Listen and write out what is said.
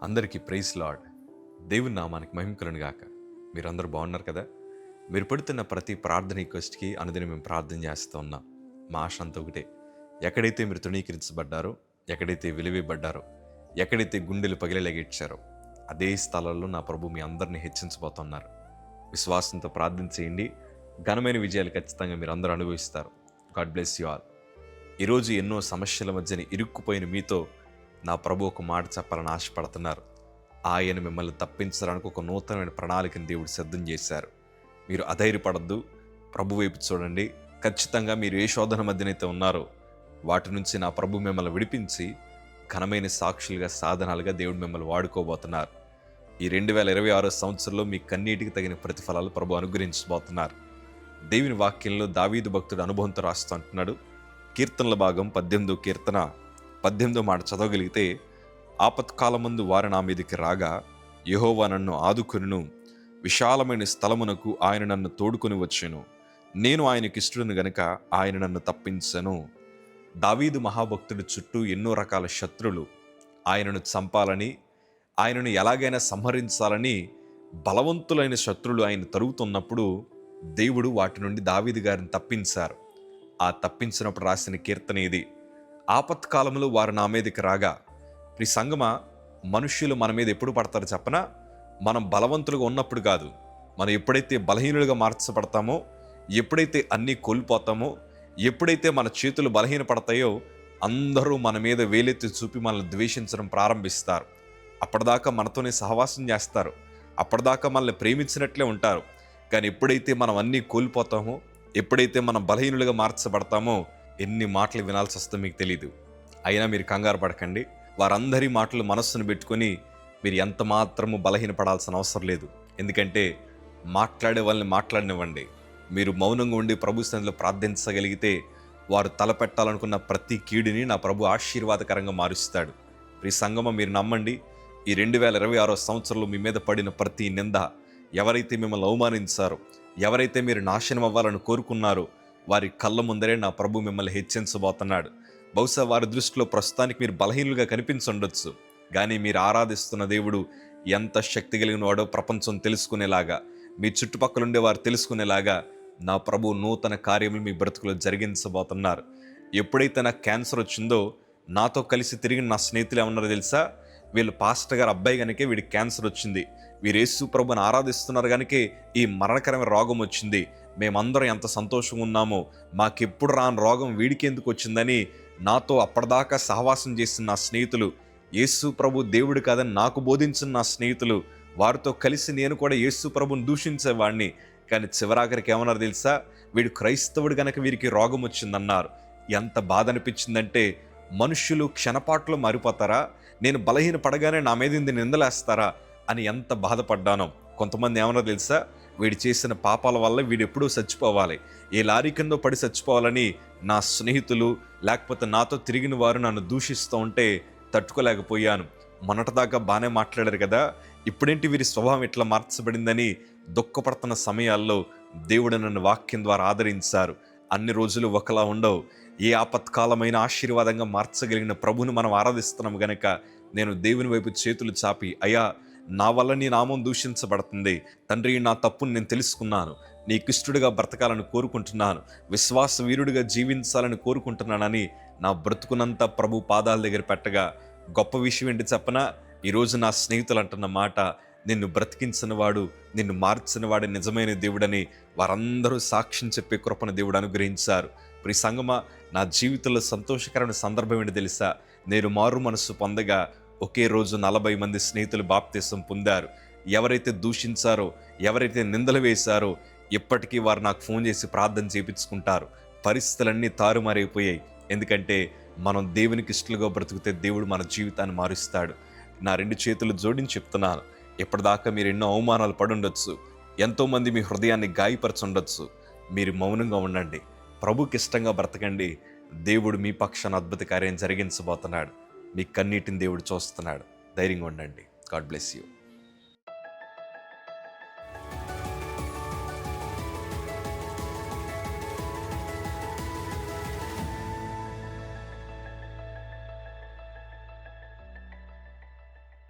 అందరికీ praise lord. దేవుని నామానికి మహిమ కలుగును గాక. మీరందరూ బాగున్నారు కదా? మీరు పెడుతున్న ప్రతి ప్రార్థన రిక్వెస్ట్కి అనుదినం మేము ప్రార్థన చేస్తూ ఉన్నాం. మా ఆశ అంతా ఒకటే, ఎక్కడైతే మీరు తృణీకరించబడ్డారో, ఎక్కడైతే విలువేయబడ్డారో, ఎక్కడైతే గుండెలు పగిలేలాగిచ్చారో అదే స్థలాల్లో నా ప్రభు మీ అందరినీ హెచ్చించబోతున్నారు. విశ్వాసంతో ప్రార్థన చేయండి. ఘనమైన విజయాలు ఖచ్చితంగా మీరు అందరూ అనుభవిస్తారు. God bless you all. ఈరోజు ఎన్నో సమస్యల మధ్యన ఇరుక్కుపోయిన మీతో నా ప్రభు ఒక మాట చెప్పాలని ఆశపడుతున్నారు. ఆయన మిమ్మల్ని తప్పించడానికి ఒక నూతనమైన ప్రణాళికను దేవుడు సిద్ధం చేశారు. మీరు అధైర్యపడద్దు, ప్రభు వైపు చూడండి. ఖచ్చితంగా మీరు ఏ శోధన మధ్యనైతే ఉన్నారో వాటి నుంచి నా ప్రభు మిమ్మల్ని విడిపించి ఘనమైన సాక్షులుగా, సాధనాలుగా దేవుడు మిమ్మల్ని వాడుకోబోతున్నారు. ఈ 2026 సంవత్సరంలో మీ కన్నీటికి తగిన ప్రతిఫలాలు ప్రభు అనుగ్రహించబోతున్నారు. దేవుని వాక్యంలో దావీదు భక్తుడు అనుభవంతో రాస్తూ అంటున్నాడు. కీర్తనల భాగం 18వ కీర్తన 18వ మాట చదవగలిగితే, ఆపత్కాలమందు వారు నా మీదకి రాగా యెహోవా నన్ను ఆదుకొనును, విశాలమైన స్థలమునకు ఆయన నన్ను తోడుకొని వచ్చెను, నేను ఆయనకి ఇష్టడును గనుక ఆయన నన్ను తప్పించెను. దావీదు మహాభక్తుడి చుట్టూ ఎన్నో రకాల శత్రులు ఆయనను చంపాలని, ఆయనను ఎలాగైనా సంహరించాలని బలవంతులైన శత్రులు ఆయన తరుగుతున్నప్పుడు దేవుడు వాటి నుండి దావీదు గారిని తప్పించారు. ఆ తప్పించినప్పుడు రాసిన కీర్తన ఇది. ఆపత్కాలంలో వారు నా మీదకి రాగా. ఈ సంగమా, మనుష్యులు మన మీద ఎప్పుడు పడతారు చెప్పనా? మనం బలవంతులుగా ఉన్నప్పుడు కాదు. మనం ఎప్పుడైతే బలహీనులుగా మార్చబడతామో, ఎప్పుడైతే అన్నీ కోల్పోతామో, ఎప్పుడైతే మన చేతులు బలహీనపడతాయో అందరూ మన మీద వేలెత్తి చూపి మనల్ని ద్వేషించడం ప్రారంభిస్తారు. అప్పటిదాకా మనతోనే సహవాసం చేస్తారు, అప్పటిదాకా మనల్ని ప్రేమించినట్లే ఉంటారు. కానీ ఎప్పుడైతే మనం అన్నీ కోల్పోతామో, ఎప్పుడైతే మనం బలహీనులుగా మార్చబడతామో ఎన్ని మాటలు వినాల్సి వస్తుందో మీకు తెలీదు. అయినా మీరు కంగారు పడకండి. వారందరి మాటలు మనస్సును పెట్టుకొని మీరు ఎంత మాత్రము బలహీనపడాల్సిన అవసరం లేదు. ఎందుకంటే మాట్లాడే వాళ్ళని మాట్లాడనివ్వండి. మీరు మౌనంగా ఉండి ప్రభు సన్నిధిలో ప్రార్థించగలిగితే వారు తలపెట్టాలనుకున్న ప్రతి కీడుని నా ప్రభు ఆశీర్వాదకరంగా మారుస్తాడు. ఈ సంగమం మీరు నమ్మండి. ఈ 2026 సంవత్సరంలో మీ మీద పడిన ప్రతి నింద, ఎవరైతే మిమ్మల్ని అవమానించారో, ఎవరైతే మీరు నాశనం అవ్వాలని కోరుకున్నారో వారి కళ్ళ ముందరే నా ప్రభు మిమ్మల్ని హెచ్చించబోతున్నాడు. బహుశా వారి దృష్టిలో ప్రస్తుతానికి మీరు బలహీనులుగా కనిపించుండొచ్చు, కానీ మీరు ఆరాధిస్తున్న దేవుడు ఎంత శక్తి కలిగిన వాడో ప్రపంచం తెలుసుకునేలాగా, మీ చుట్టుపక్కల ఉండే వారు తెలుసుకునేలాగా నా ప్రభు నూతన కార్యములు మీ బ్రతుకులో జరిగించబోతున్నారు. ఎప్పుడైతే నాకు క్యాన్సర్ వచ్చిందో నాతో కలిసి తిరిగిన నా స్నేహితులు ఏమన్నారో తెలుసా? వీళ్ళు పాస్టర్ గారు అబ్బాయి కనుకే వీడికి క్యాన్సర్ వచ్చింది, వీరు యేసు ప్రభుని ఆరాధిస్తున్నారు కనుకే ఈ మరణకరమైన రోగం వచ్చింది, మేమందరం ఎంత సంతోషంగా ఉన్నామో, మాకెప్పుడు రాని రోగం వీడికి ఎందుకు వచ్చిందని నాతో అప్పటిదాకా సహవాసం చేసిన నా స్నేహితులు, యేసు ప్రభు దేవుడు కాదని నాకు బోధించిన నా స్నేహితులు, వారితో కలిసి నేను కూడా యేసు ప్రభుని దూషించేవాడిని. కానీ చివరాఖరికి ఏమన్నారు తెలుసా? వీడు క్రైస్తవుడు గనక వీరికి రోగం వచ్చిందన్నారు. ఎంత బాధ అనిపించిందంటే, మనుష్యులు క్షణపాట్లో మారిపోతారా? నేను బలహీన పడగానే నా మీద ఇంది నిందలేస్తారా అని ఎంత బాధపడ్డానో. కొంతమంది ఏమన్నా తెలుసా? వీడు చేసిన పాపాల వల్ల వీడు ఎప్పుడూ చచ్చిపోవాలి, ఏ లారీ కింద పడి చచ్చిపోవాలని నా స్నేహితులు లేకపోతే నాతో తిరిగిన వారు నన్ను దూషిస్తూ ఉంటే తట్టుకోలేకపోయాను. మొన్నటిదాకా బాగానే మాట్లాడారు కదా, ఇప్పుడేంటి వీరి స్వభావం ఇట్లా మార్చబడిందని దుఃఖపడుతున్న సమయాల్లో దేవుడు నన్ను వాక్యం ద్వారా ఆదరించారు. అన్ని రోజులు ఒకలా ఉండవు. ఏ ఆపత్కాలమైన ఆశీర్వాదంగా మార్చగలిగిన ప్రభుని మనం ఆరాధిస్తున్నాము గనక నేను దేవుని వైపు చేతులు చాపి, అయ్యా నా వల్ల నీ నామం దూషించబడుతుంది తండ్రి, నా తప్పును నేను తెలుసుకున్నాను, నీకు ఇష్టడుగా బ్రతకాలని కోరుకుంటున్నాను, విశ్వాస వీరుడిగా జీవించాలని కోరుకుంటున్నానని నా బ్రతుకునంతా ప్రభు పాదాల దగ్గర పెట్టగా, గొప్ప విషయం ఏంటి చెప్పనా? ఈరోజు నా స్నేహితులు అంటున్న మాట, నిన్ను బ్రతికించిన వాడు, నిన్ను మార్చిన వాడు నిజమైన దేవుడని వారందరూ సాక్ష్యం చెప్పే కృపను దేవుడు అనుగ్రహించారు. ఈ సంగమా, నా జీవితంలో సంతోషకరమైన సందర్భం ఏంటి తెలుసా? నేను మారు మనసు పొందగా ఒకే రోజు 40 మంది స్నేహితులు బాప్తిసం పొందారు. ఎవరైతే దూషించారో, ఎవరైతే నిందలు వేశారో ఇప్పటికీ వారు నాకు ఫోన్ చేసి ప్రార్థన చేయించుకుంటారు. పరిస్థితులన్నీ తారుమారైపోయాయి. ఎందుకంటే మనం దేవునికి ఇష్టలుగా బ్రతికితే దేవుడు మన జీవితాన్ని మారుస్తాడు. నా 2 చేతులు జోడించి చెప్తున్నాను, ఇప్పటిదాకా మీరు ఎన్నో అవమానాలు పడుండొచ్చు, ఎంతోమంది మీ హృదయాన్ని గాయపరచుండొచ్చు. మీరు మౌనంగా ఉండండి, ప్రభుకి ఇష్టంగా బ్రతకండి. దేవుడు మీ పక్షాన అద్భుత కార్యం జరిగించబోతున్నాడు. మీ కన్నీటిని దేవుడు చూస్తున్నాడు. ధైర్యంగా ఉండండి. God bless you.